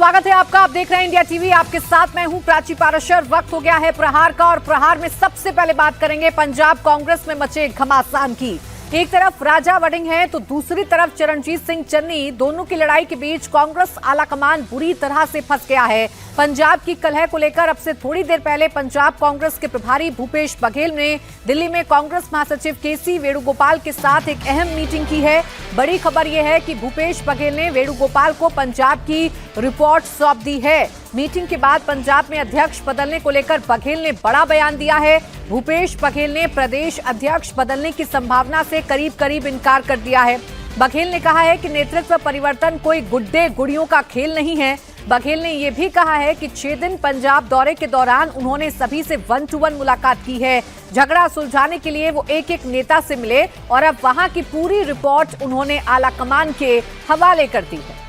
स्वागत है आपका। आप देख रहे हैं इंडिया टीवी, आपके साथ मैं हूं प्राची पाराशर। वक्त हो गया है प्रहार का और प्रहार में सबसे पहले बात करेंगे पंजाब कांग्रेस में मचे घमासान की। एक तरफ राजा वड़िंग है तो दूसरी तरफ चरणजीत सिंह चन्नी। दोनों की लड़ाई के बीच कांग्रेस आलाकमान बुरी तरह से फंस गया है। पंजाब की कलह को लेकर अब से थोड़ी देर पहले पंजाब कांग्रेस के प्रभारी भूपेश बघेल ने दिल्ली में कांग्रेस महासचिव केसी वेणुगोपाल के साथ एक अहम मीटिंग की है। बड़ी खबर यह है कि भूपेश बघेल ने वेणुगोपाल को पंजाब की रिपोर्ट सौंप दी है। मीटिंग के बाद पंजाब में अध्यक्ष बदलने को लेकर बघेल ने बड़ा बयान दिया है। भूपेश बघेल ने प्रदेश अध्यक्ष बदलने की संभावना से करीब करीब इनकार कर दिया है। बघेल ने कहा है कि नेतृत्व परिवर्तन कोई गुड्डे गुड़ियों का खेल नहीं है। बघेल ने यह भी कहा है कि 6 दिन पंजाब दौरे के दौरान उन्होंने सभी से 1-to-1 मुलाकात की है। झगड़ा सुलझाने के लिए वो एक एक नेता से मिले और अब वहां की पूरी रिपोर्ट उन्होंने आलाकमान के हवाले कर दी है।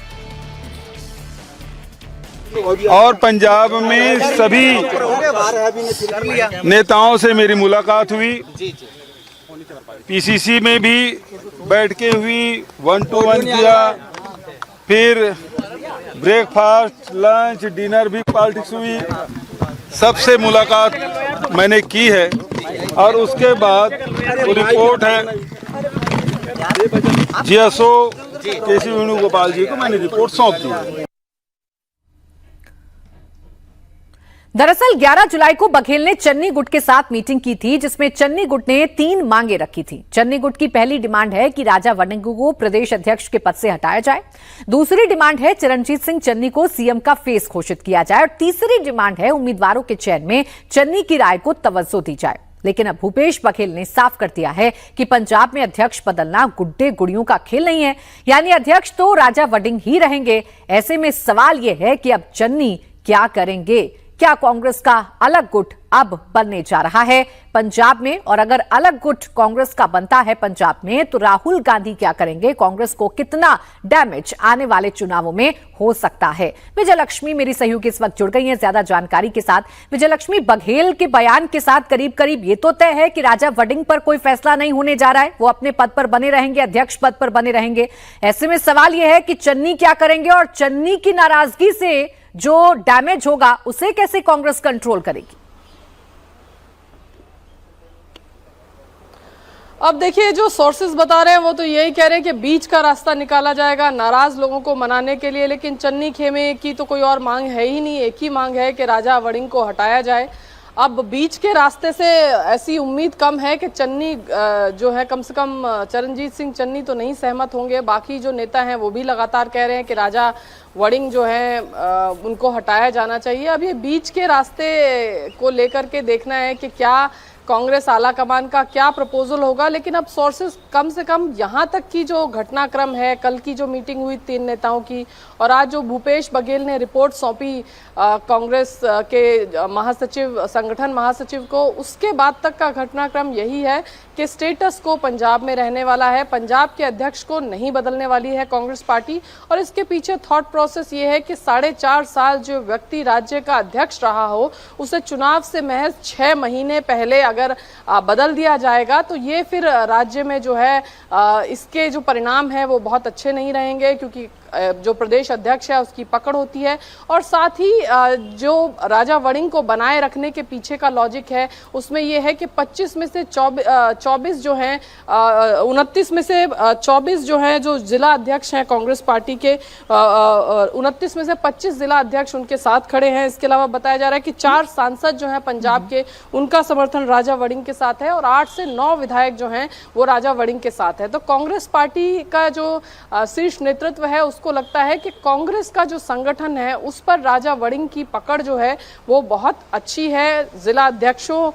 और पंजाब में सभी नेताओं से मेरी मुलाकात हुई। पीसीसी में भी बैठ के हुई, 1-to-1 किया, फिर ब्रेकफास्ट, लंच, डिनर भी पॉलिटिक्स हुई। सबसे मुलाकात मैंने की है और उसके बाद वो रिपोर्ट है जीएसओ केसी वेणुगोपाल जी को मैंने रिपोर्ट सौंप दी। दरअसल 11 जुलाई को बघेल ने चन्नी गुट के साथ मीटिंग की थी, जिसमें चन्नी गुट ने 3 मांगे रखी थी। चन्नी गुट की पहली डिमांड है कि राजा वड़िंग को प्रदेश अध्यक्ष के पद से हटाया जाए। दूसरी डिमांड है चरणजीत सिंह चन्नी को सीएम का फेस घोषित किया जाए और तीसरी डिमांड है उम्मीदवारों के चयन में चन्नी की राय को तवज्जो दी जाए। लेकिन अब भूपेश बघेल ने साफ कर दिया है कि पंजाब में अध्यक्ष बदलना गुड्डे गुड़ियों का खेल नहीं है, यानी अध्यक्ष तो राजा वड़िंग ही रहेंगे। ऐसे में सवाल यह है कि अब चन्नी क्या करेंगे? क्या कांग्रेस का अलग गुट अब बनने जा रहा है पंजाब में? और अगर अलग गुट कांग्रेस का बनता है पंजाब में तो राहुल गांधी क्या करेंगे? कांग्रेस को कितना डैमेज आने वाले चुनावों में हो सकता है? विजयलक्ष्मी मेरी सहयोगी इस वक्त जुड़ गई हैं ज्यादा जानकारी के साथ। विजयलक्ष्मी, बघेल के बयान के साथ करीब करीब ये तो तय है कि राजा वड़िंग पर कोई फैसला नहीं होने जा रहा है, वो अपने पद पर बने रहेंगे, अध्यक्ष पद पर बने रहेंगे। ऐसे में सवाल यह है कि चन्नी क्या करेंगे और चन्नी की नाराजगी से जो डैमेज होगा उसे कैसे कांग्रेस कंट्रोल करेगी? अब देखिए, जो सोर्सेज बता रहे हैं वो तो यही कह रहे हैं कि बीच का रास्ता निकाला जाएगा नाराज लोगों को मनाने के लिए, लेकिन चन्नी खेमे की तो कोई और मांग है ही नहीं। एक ही मांग है कि राजा वड़िंग को हटाया जाए। अब बीच के रास्ते से ऐसी उम्मीद कम है कि चन्नी जो है, कम से कम चरणजीत सिंह चन्नी तो नहीं सहमत होंगे। बाकी जो नेता हैं वो भी लगातार कह रहे हैं कि राजा वड़िंग जो है उनको हटाया जाना चाहिए। अब ये बीच के रास्ते को लेकर के देखना है कि क्या कांग्रेस आलाकमान का क्या प्रपोजल होगा। लेकिन अब सोर्सेस कम से कम यहाँ तक की जो घटनाक्रम है, कल की जो मीटिंग हुई 3 नेताओं की और आज जो भूपेश बघेल ने रिपोर्ट सौंपी कांग्रेस के महासचिव, संगठन महासचिव को, उसके बाद तक का घटनाक्रम यही है कि स्टेटस को पंजाब में रहने वाला है। पंजाब के अध्यक्ष को नहीं बदलने वाली है कांग्रेस पार्टी। और इसके पीछे थॉट प्रोसेस ये है कि 4.5 साल जो व्यक्ति राज्य का अध्यक्ष रहा हो उसे चुनाव से महज 6 महीने पहले अगर बदल दिया जाएगा तो ये फिर राज्य में जो है इसके जो परिणाम है वो बहुत अच्छे नहीं रहेंगे, क्योंकि जो प्रदेश अध्यक्ष है उसकी पकड़ होती है। और साथ ही जो राजा वड़िंग को बनाए रखने के पीछे का लॉजिक है उसमें यह है कि 25 में से 24 जो हैं, 29 में से 24 जो हैं जो जिला अध्यक्ष हैं कांग्रेस पार्टी के, 29 में से 25 जिला अध्यक्ष उनके साथ खड़े हैं। इसके अलावा बताया जा रहा है कि 4 सांसद जो हैं पंजाब के, उनका समर्थन राजा वड़िंग के साथ है और 8 से 9 विधायक जो हैं वो राजा वड़िंग के साथ है। तो कांग्रेस पार्टी का जो शीर्ष नेतृत्व है उसको लगता है कि कांग्रेस का जो संगठन है उस पर राजा वड़िंग की पकड़ जो है वो बहुत अच्छी है। जिला अध्यक्षों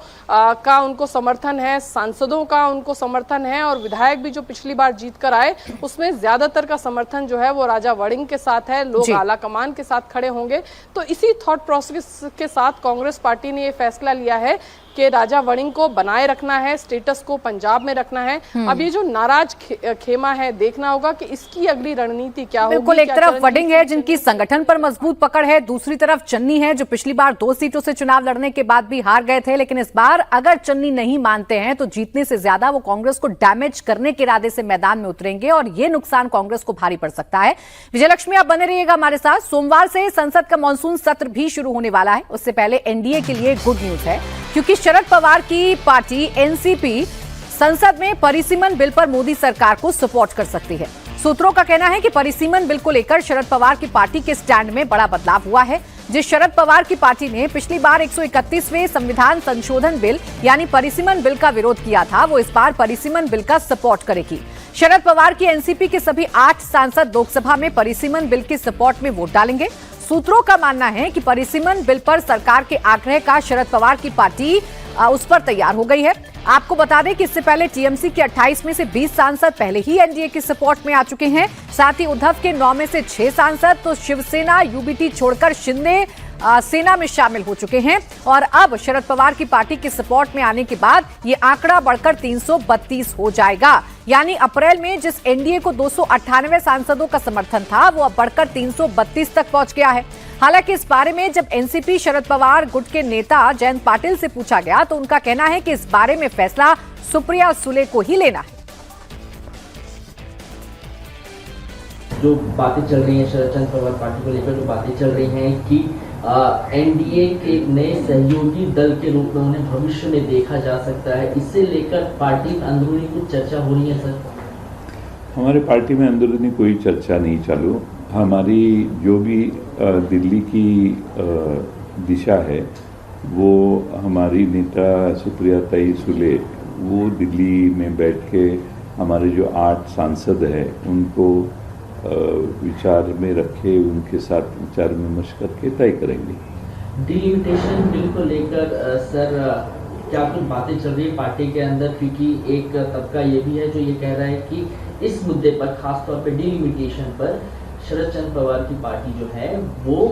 का उनको समर्थन है, सांसदों का उनको समर्थन है और विधायक भी जो पिछली बार जीत कर आए उसमें ज्यादातर का समर्थन जो है वो राजा वड़िंग के साथ है। लोग आलाकमान के साथ खड़े होंगे। तो इसी थॉट प्रोसेस के साथ कांग्रेस पार्टी ने ये फैसला लिया है कि राजा वड़िंग को बनाए रखना है, स्टेटस को पंजाब में रखना है। अब ये जो नाराज खेमा है, देखना होगा कि इसकी अगली रणनीति क्या होगी। बिल्कुल, एक तरफ वड़िंग है जिनकी संगठन पर मजबूत पकड़ है, दूसरी तरफ चन्नी है जो पिछली बार 2 सीटों से चुनाव लड़ने के बाद भी हार गए थे, लेकिन इस बार अगर चन्नी नहीं मानते हैं तो जीतने से ज्यादा वो कांग्रेस को डैमेज करने के इरादे से मैदान में उतरेंगे और ये नुकसान कांग्रेस को भारी पड़ सकता है। विजयलक्ष्मी, आप बने रहिएगा हमारे साथ। सोमवार से संसद का मॉनसून सत्र भी शुरू होने वाला है। उससे पहले एनडीए के लिए गुड न्यूज है, क्योंकि शरद पवार की पार्टी एनसीपी संसद में परिसीमन बिल पर मोदी सरकार को सपोर्ट कर सकती है। सूत्रों का कहना है कि परिसीमन बिल को लेकर शरद पवार की पार्टी के स्टैंड में बड़ा बदलाव हुआ है। जिस शरद पवार की पार्टी ने पिछली बार 131वें संविधान संशोधन बिल यानी परिसीमन बिल का विरोध किया था, वो इस बार परिसीमन बिल का सपोर्ट करेगी। शरद पवार की एनसीपी के सभी 8 सांसद लोकसभा में परिसीमन बिल के सपोर्ट में वोट डालेंगे। सूत्रों का मानना है कि परिसीमन बिल पर सरकार के आग्रह का शरद पवार की पार्टी उस पर तैयार हो गई है। आपको बता दें कि इससे पहले टीएमसी के 28 में से 20 सांसद पहले ही एनडीए के सपोर्ट में आ चुके हैं। साथ ही उद्धव के 9 में से 6 सांसद तो शिवसेना यूबीटी छोड़कर शिंदे सेना में शामिल हो चुके हैं और अब शरद पवार की पार्टी के सपोर्ट में आने के बाद ये आंकड़ा बढ़कर 332 हो जाएगा। यानी अप्रैल में जिस एनडीए को 298 सांसदों का समर्थन था, वो अब बढ़कर 332 तक पहुंच गया है। हालांकि इस बारे में जब एनसीपी शरद पवार गुट के नेता जयंत पाटिल से पूछा गया तो उनका कहना है कि इस बारे में फैसला सुप्रिया सुले को ही लेना है। जो बातें चल रही हैं शरद पवार पार्टी को लेकर, जो बातें चल रही हैं कि एनडीए के नए सहयोगी दल के रूप में उन्हें भविष्य में देखा जा सकता है, इससे लेकर पार्टी में अंदरूनी कुछ चर्चा हो रही है सर? हमारे पार्टी में अंदरूनी कोई चर्चा नहीं चालू। हमारी जो भी दिल्ली की दिशा है, वो हमारी नेता सुप्रिया सुले वो दिल्ली में बैठ के हमारे जो 8 सांसद हैं उनको विचार में रखे, उनके साथ विचार विमर्श करके तय करेंगे। डिलिमिटेशन बिल को लेकर सर क्या कुछ बातें चल रही है पार्टी के अंदर, क्योंकि एक तबका ये भी है जो ये कह रहा है कि इस मुद्दे पर, खासतौर पर डिलिमिटेशन पर शरद पवार की पार्टी जो है वो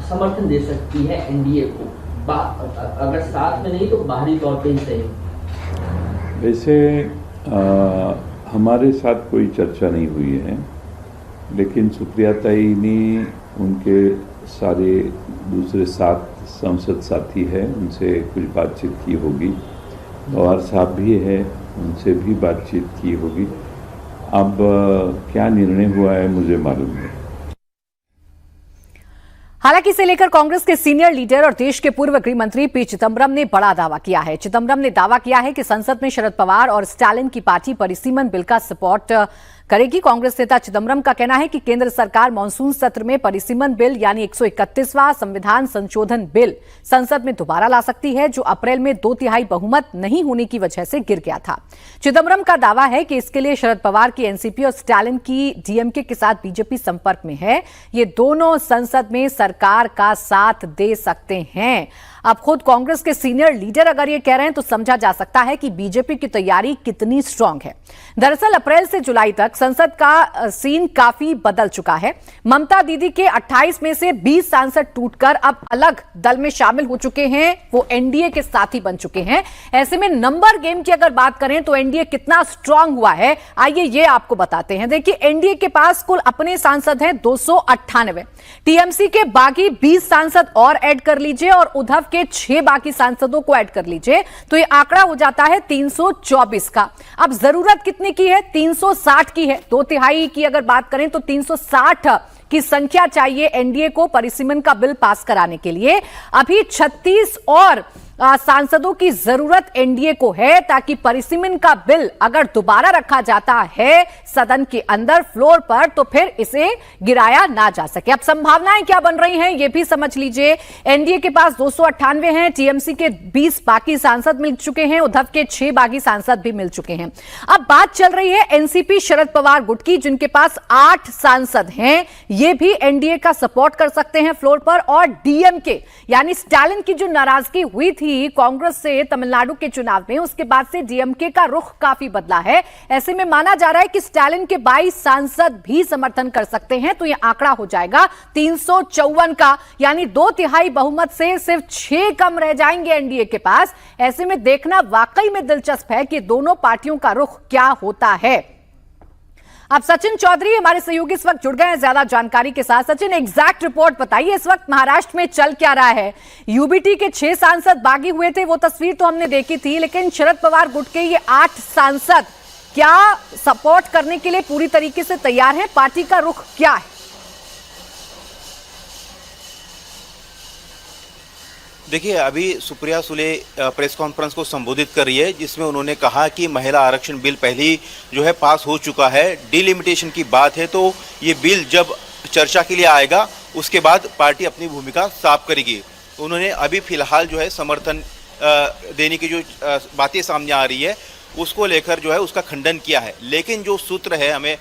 समर्थन दे सकती है एनडीए को, अगर साथ में नहीं तो बाहरी तौर पे ही सही। वैसे हमारे साथ कोई चर्चा नहीं हुई है, लेकिन सुप्रिया ने उनके सारे दूसरे 7 संसद साथी हैं, उनसे कुछ बातचीत की होगी। पवार साहब भी है, उनसे भी बातचीत की होगी। अब क्या निर्णय हुआ है मुझे मालूम नहीं। हालांकि इसे लेकर कांग्रेस के सीनियर लीडर और देश के पूर्व गृह मंत्री पी चिदम्बरम ने बड़ा दावा किया है। चिदम्बरम ने दावा किया है कि संसद में शरद पवार और स्टालिन की पार्टी परिसीमन बिल का सपोर्ट करेगी। कांग्रेस नेता चिदम्बरम का कहना है कि केंद्र सरकार मॉनसून सत्र में परिसीमन बिल यानी 131वां संविधान संशोधन बिल संसद में दोबारा ला सकती है, जो अप्रैल में 2/3 बहुमत नहीं होने की वजह से गिर गया था। चिदम्बरम का दावा है कि इसके लिए शरद पवार की एनसीपी और स्टालिन की डीएमके के साथ बीजेपी संपर्क में है। ये दोनों संसद में सरकार का साथ दे सकते हैं। अब खुद कांग्रेस के सीनियर लीडर अगर ये कह रहे हैं तो समझा जा सकता है कि बीजेपी की तैयारी कितनी स्ट्रांग है। दरअसल अप्रैल से जुलाई तक संसद का सीन काफी बदल चुका है। ममता दीदी के 28 में से 20 सांसद टूटकर अब अलग दल में शामिल हो चुके हैं, वो एनडीए के साथी बन चुके हैं। ऐसे में नंबर गेम की अगर बात करें तो एनडीए कितना स्ट्रांग हुआ है, आइए ये आपको बताते हैं। देखिए, एनडीए के पास कुल अपने सांसद हैं 298, टीएमसी के बाकी 20 सांसद और ऐड कर लीजिए और उद्धव के 6 बाकी सांसदों को ऐड कर लीजिए तो ये आंकड़ा हो जाता है 324 का। अब जरूरत कितने की है? 360 की है। 2/3 की अगर बात करें तो 360 की संख्या चाहिए एनडीए को परिसीमन का बिल पास कराने के लिए। अभी 36 और सांसदों की जरूरत एनडीए को है, ताकि परिसीमन का बिल अगर दोबारा रखा जाता है सदन के अंदर फ्लोर पर तो फिर इसे गिराया ना जा सके। अब संभावनाएं क्या बन रही हैं ये भी समझ लीजिए। एनडीए के पास 298 हैं, टीएमसी के 20 बाकी सांसद मिल चुके हैं, उद्धव के 6 बाकी सांसद भी मिल चुके हैं। अब बात चल रही है एनसीपी शरद पवार गुट की, जिनके पास 8 सांसद हैं। ये भी एनडीए का सपोर्ट कर सकते हैं फ्लोर पर। और डीएमके यानी स्टालिन की जो नाराजगी हुई थी थी कांग्रेस से तमिलनाडु के चुनाव में, उसके बाद से डीएमके का रुख काफी बदला है। ऐसे में माना जा रहा है कि स्टालिन के 22 सांसद भी समर्थन कर सकते हैं, तो यह आंकड़ा हो जाएगा 354 का, यानी 2/3 बहुमत से सिर्फ 6 कम रह जाएंगे एनडीए के पास। ऐसे में देखना वाकई में दिलचस्प है कि दोनों पार्टियों का रुख क्या होता है। अब सचिन चौधरी हमारे सहयोगी इस वक्त जुड़ गए हैं ज्यादा जानकारी के साथ। सचिन, एग्जैक्ट रिपोर्ट बताइए, इस वक्त महाराष्ट्र में चल क्या रहा है? यूबीटी के 6 सांसद बागी हुए थे, वो तस्वीर तो हमने देखी थी, लेकिन शरद पवार गुट के ये 8 सांसद क्या सपोर्ट करने के लिए पूरी तरीके से तैयार हैं? पार्टी का रुख क्या है? देखिए, अभी सुप्रिया सुले प्रेस कॉन्फ्रेंस को संबोधित कर रही है, जिसमें उन्होंने कहा कि महिला आरक्षण बिल पहले ही जो है पास हो चुका है। डिलिमिटेशन की बात है तो ये बिल जब चर्चा के लिए आएगा उसके बाद पार्टी अपनी भूमिका साफ करेगी। उन्होंने अभी फिलहाल जो है समर्थन देने की जो बातें सामने आ रही है उसको लेकर जो है उसका खंडन किया है। लेकिन जो सूत्र है, हमें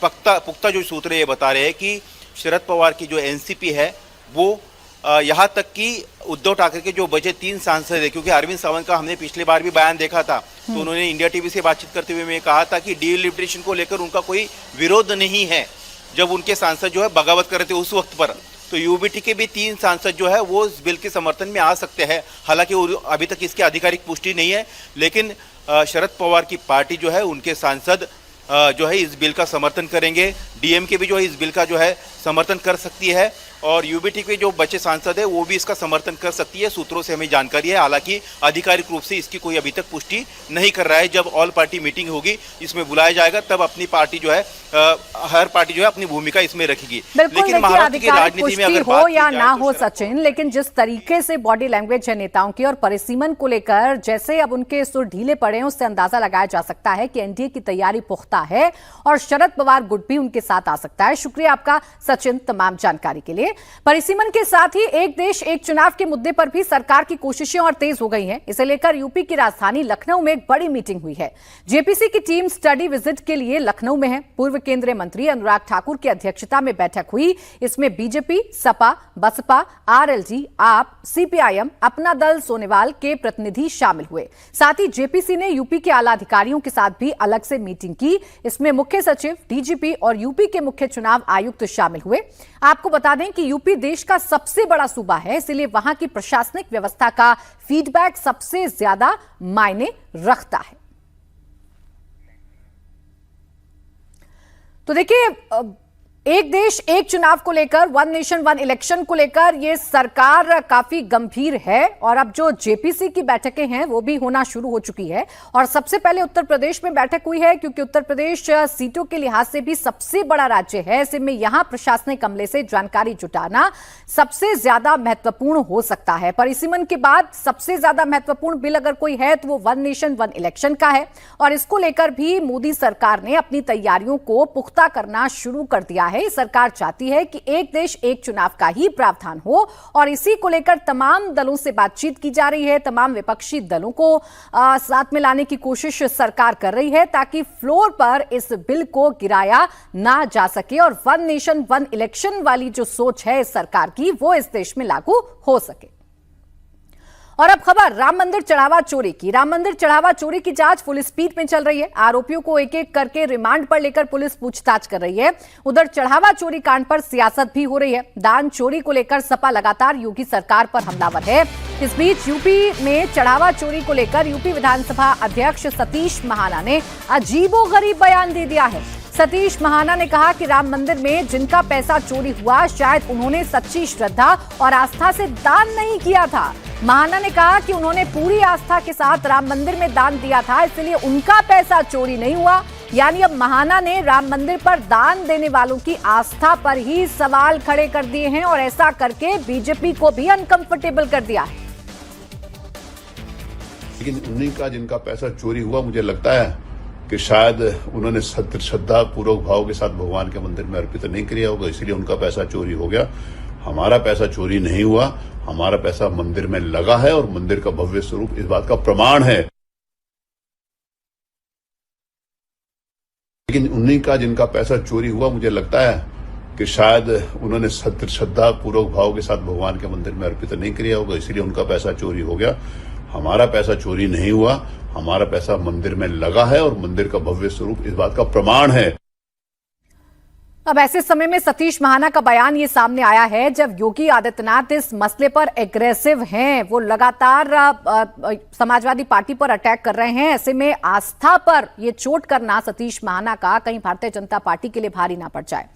पुख्ता जो सूत्र ये बता रहे हैं कि शरद पवार की जो एनसीपी है वो यहाँ तक कि उद्धव ठाकरे के जो बचे 3 सांसद है, क्योंकि अरविंद सावंत का हमने पिछली बार भी बयान देखा था, तो उन्होंने इंडिया टीवी से बातचीत करते हुए मैं कहा था कि डिलिमिटेशन को लेकर उनका कोई विरोध नहीं है, जब उनके सांसद जो है बगावत कर रहे थे उस वक्त पर। तो यूबीटी के भी 3 सांसद जो है वो इस बिल के समर्थन में आ सकते हैं। हालांकि अभी तक इसकी आधिकारिक पुष्टि नहीं है, लेकिन शरद पवार की पार्टी जो है उनके सांसद जो है इस बिल का समर्थन करेंगे। डीएमके भी जो है इस बिल का जो है समर्थन कर सकती है और यूबीटी के जो बचे सांसद है वो भी इसका समर्थन कर सकती है, सूत्रों से हमें जानकारी है। हालांकि आधिकारिक रूप से इसकी कोई अभी तक पुष्टि नहीं कर रहा है। जब ऑल पार्टी मीटिंग होगी, इसमें बुलाया जाएगा, तब अपनी पार्टी जो है हर पार्टी जो है अपनी भूमिका इसमें रखेगी। लेकिन महाराष्ट्र की राजनीति में अगर हो या ना हो सचिन, लेकिन जिस तरीके से बॉडी लैंग्वेज है नेताओं की और परिसीमन को लेकर जैसे अब उनके सुर ढीले पड़े हैं, उससे अंदाजा लगाया जा सकता है कि एनडीए की तैयारी पुख्ता है और शरद पवार गुट भी उनके साथ आ सकता है। शुक्रिया आपका सचिन तमाम जानकारी के लिए। परिसीमन के साथ ही एक देश एक चुनाव के मुद्दे पर भी सरकार की कोशिशें और तेज हो गई हैं। इसे लेकर यूपी की राजधानी लखनऊ में एक बड़ी मीटिंग हुई है। जेपीसी की टीम स्टडी विजिट के लिए लखनऊ में है। पूर्व केंद्रीय मंत्री अनुराग ठाकुर की अध्यक्षता में बैठक हुई। इसमें बीजेपी, सपा, बसपा, आरएलडी, आप, सीपीआईएम, अपना दल सोनेवाल के प्रतिनिधि शामिल हुए। साथ ही जेपीसी ने यूपी के आला अधिकारियों के साथ भी अलग से मीटिंग की। इसमें मुख्य सचिव, डीजीपी और यूपी के मुख्य चुनाव आयुक्त शामिल हुए। आपको बता दें कि यूपी देश का सबसे बड़ा सूबा है, इसलिए वहां की प्रशासनिक व्यवस्था का फीडबैक सबसे ज्यादा मायने रखता है। तो देखिए, एक देश एक चुनाव को लेकर, वन नेशन वन इलेक्शन को लेकर ये सरकार काफी गंभीर है और अब जो जेपीसी की बैठकें हैं वो भी होना शुरू हो चुकी है। और सबसे पहले उत्तर प्रदेश में बैठक हुई है, क्योंकि उत्तर प्रदेश सीटों के लिहाज से भी सबसे बड़ा राज्य है। ऐसे में यहां प्रशासनिक अमले से जानकारी जुटाना सबसे ज्यादा महत्वपूर्ण हो सकता है। परिसीमन के बाद सबसे ज्यादा महत्वपूर्ण बिल अगर कोई है तो वो वन नेशन वन इलेक्शन का है और इसको लेकर भी मोदी सरकार ने अपनी तैयारियों को पुख्ता करना शुरू कर दिया है। सरकार चाहती है कि एक देश एक चुनाव का ही प्रावधान हो और इसी को लेकर तमाम दलों से बातचीत की जा रही है। तमाम विपक्षी दलों को साथ में लाने की कोशिश सरकार कर रही है ताकि फ्लोर पर इस बिल को गिराया ना जा सके और वन नेशन वन इलेक्शन वाली जो सोच है इस सरकार की वो इस देश में लागू हो सके। और अब खबर राम मंदिर चढ़ावा चोरी की। राम मंदिर चढ़ावा चोरी की जांच फुल स्पीड में चल रही है। आरोपियों को एक एक करके रिमांड पर लेकर पुलिस पूछताछ कर रही है। उधर चढ़ावा चोरी कांड पर सियासत भी हो रही है। दान चोरी को लेकर सपा लगातार योगी सरकार पर हमलावर है। इस बीच यूपी में चढ़ावा चोरी को लेकर यूपी विधानसभा अध्यक्ष सतीश महाना ने अजीबोगरीब बयान दे दिया है। सतीश महाना ने कहा कि राम मंदिर में जिनका पैसा चोरी हुआ शायद उन्होंने सच्ची श्रद्धा और आस्था से दान नहीं किया था। महाना ने कहा कि उन्होंने पूरी आस्था के साथ राम मंदिर में दान दिया था, इसलिए उनका पैसा चोरी नहीं हुआ। यानी अब महाना ने राम मंदिर पर दान देने वालों की आस्था पर ही सवाल खड़े कर दिए हैं और ऐसा करके बीजेपी को भी अनकंफर्टेबल कर दिया है। लेकिन उन्हीं का जिनका पैसा चोरी हुआ, मुझे लगता है कि शायद उन्होंने श्रद्धा पूर्वक भाव के साथ भगवान के मंदिर में अर्पित नहीं किया होगा, इसलिए उनका पैसा चोरी हो गया। हमारा पैसा चोरी नहीं हुआ, हमारा पैसा मंदिर में लगा है और मंदिर का भव्य स्वरूप इस बात का प्रमाण है। लेकिन उन्हीं का जिनका पैसा चोरी हुआ, मुझे लगता है कि शायद उन्होंने श्रद्धा पूर्वक भाव के साथ भगवान के मंदिर में अर्पित नहीं किया होगा, इसलिए उनका पैसा चोरी हो गया। हमारा पैसा चोरी नहीं हुआ, हमारा पैसा मंदिर में लगा है और मंदिर का भव्य स्वरूप इस बात का प्रमाण है। अब ऐसे समय में सतीश महाना का बयान ये सामने आया है जब योगी आदित्यनाथ इस मसले पर एग्रेसिव हैं। वो लगातार समाजवादी पार्टी पर अटैक कर रहे हैं। ऐसे में आस्था पर ये चोट करना सतीश महाना का कहीं भारतीय जनता पार्टी के लिए भारी ना पड़ जाए।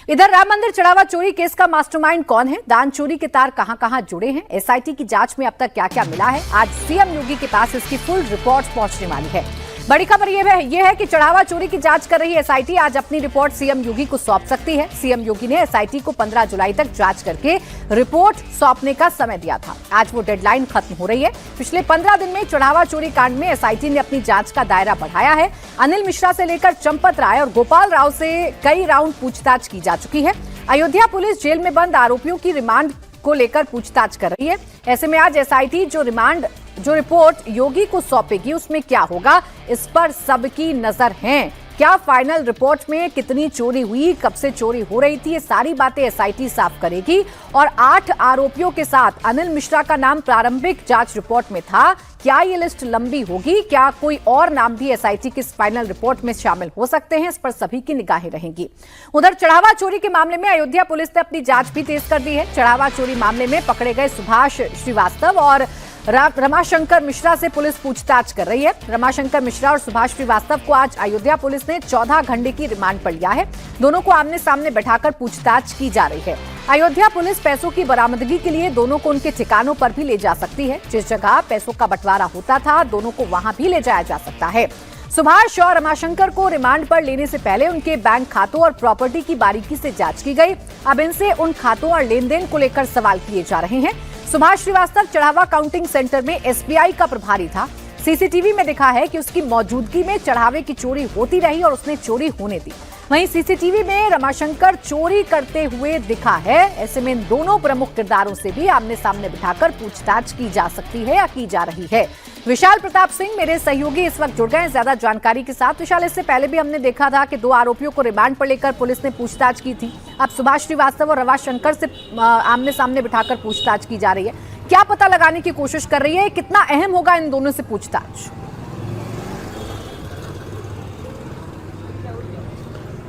इधर राम मंदिर चढ़ावा चोरी केस का मास्टरमाइंड कौन है, दान चोरी के तार कहां-कहां जुड़े हैं, एसआईटी की जांच में अब तक क्या-क्या मिला है, आज सीएम योगी के पास इसकी फुल रिपोर्ट पहुंचने वाली है। बड़ी खबर यह है कि चढ़ावा चोरी की जांच कर रही एसआईटी आज अपनी रिपोर्ट सीएम योगी को सौंप सकती है। सीएम योगी ने एसआईटी को 15 जुलाई तक जांच करके रिपोर्ट सौंपने का समय दिया था। आज वो डेडलाइन खत्म हो रही है। पिछले 15 दिन में चढ़ावा चोरी कांड में एसआईटी ने अपनी जांच का दायरा बढ़ाया है। अनिल मिश्रा से लेकर चंपत राय और गोपाल राव से कई राउंड पूछताछ की जा चुकी है। अयोध्या पुलिस जेल में बंद आरोपियों की रिमांड को लेकर पूछताछ कर रही है। ऐसे में आज एसआईटी जो रिपोर्ट योगी को सौंपेगी उसमें क्या होगा, इस पर सबकी नजर है। क्या फाइनल रिपोर्ट में कितनी चोरी हुई, कब से चोरी हो रही थी, ये सारी बातें एसआईटी साफ करेगी। और 8 आरोपियों के साथ अनिल मिश्रा का नाम प्रारंभिक जांच रिपोर्ट में था। क्या ये लिस्ट लंबी होगी, क्या कोई और नाम भी एसआईटी की फाइनल रिपोर्ट में शामिल हो सकते हैं, इस पर सभी की निगाहें रहेंगी। उधर चढ़ावा चोरी के मामले में अयोध्या पुलिस ने अपनी जांच भी तेज कर दी है। चढ़ावा चोरी मामले में पकड़े गए सुभाष श्रीवास्तव और रमाशंकर मिश्रा से पुलिस पूछताछ कर रही है। रमाशंकर मिश्रा और सुभाष श्रीवास्तव को आज अयोध्या पुलिस ने 14 घंटे की रिमांड पर लिया है। दोनों को आमने सामने बैठाकर पूछताछ की जा रही है। अयोध्या पुलिस पैसों की बरामदगी के लिए दोनों को उनके ठिकानों पर भी ले जा सकती है। जिस जगह पैसों का बंटवारा होता था, दोनों को वहां भी ले जाया जा सकता है। सुभाष और रमाशंकर को रिमांड पर लेने से पहले उनके बैंक खातों और प्रॉपर्टी की बारीकी से जांच की गई। अब इनसे उन खातों और लेन देन को लेकर सवाल किए जा रहे हैं। सुभाष श्रीवास्तव चढ़ावा काउंटिंग सेंटर में एसबीआई का प्रभारी था। सीसीटीवी में दिखा है कि उसकी मौजूदगी में चढ़ावे की चोरी होती रही और उसने चोरी होने दी। वहीं सीसीटीवी में रमाशंकर चोरी करते हुए दिखा है। ऐसे में इन दोनों प्रमुख किरदारों से भी आमने सामने बिठाकर पूछताछ की जा सकती है या की जा रही है। विशाल प्रताप सिंह मेरे सहयोगी इस वक्त जुड़ गए हैं ज्यादा जानकारी के साथ। विशाल, इससे पहले भी हमने देखा था कि 2 आरोपियों को रिमांड पर लेकर पुलिस ने पूछताछ की थी। अब सुभाष श्रीवास्तव और रमाशंकर से आमने सामने बिठाकर पूछताछ की जा रही है। क्या पता लगाने की कोशिश कर रही है, कितना अहम होगा इन दोनों से पूछताछ?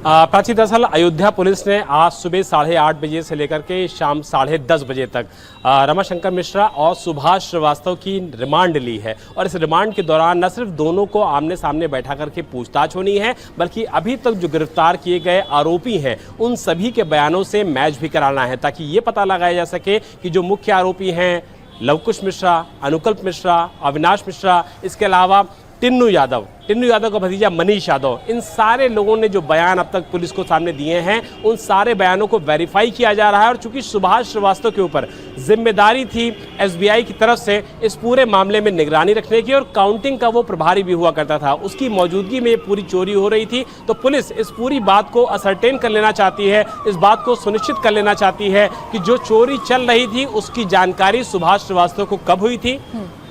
प्राची, दरअसल अयोध्या पुलिस ने आज सुबह 8:30 बजे से लेकर के शाम 10:30 बजे तक रमाशंकर मिश्रा और सुभाष श्रीवास्तव की रिमांड ली है। और इस रिमांड के दौरान न सिर्फ दोनों को आमने सामने बैठा करके पूछताछ होनी है, बल्कि अभी तक जो गिरफ्तार किए गए आरोपी हैं उन सभी के बयानों से मैच भी कराना है, ताकि ये पता लगाया जा सके कि जो मुख्य आरोपी हैं लवकुश मिश्रा, अनुकल्प मिश्रा, अविनाश मिश्रा, इसके अलावा टिन्नू यादव का भतीजा मनीष यादव, इन सारे लोगों ने जो बयान अब तक पुलिस को सामने दिए हैं उन सारे बयानों को वेरीफाई किया जा रहा है। और चूंकि सुभाष श्रीवास्तव के ऊपर जिम्मेदारी थी एसबीआई की तरफ से इस पूरे मामले में निगरानी रखने की और काउंटिंग का वो प्रभारी भी हुआ करता था, उसकी मौजूदगी में ये पूरी चोरी हो रही थी। तो पुलिस इस पूरी बात को असरटेन कर लेना चाहती है, इस बात को सुनिश्चित कर लेना चाहती है कि जो चोरी चल रही थी उसकी जानकारी सुभाष श्रीवास्तव को कब हुई थी,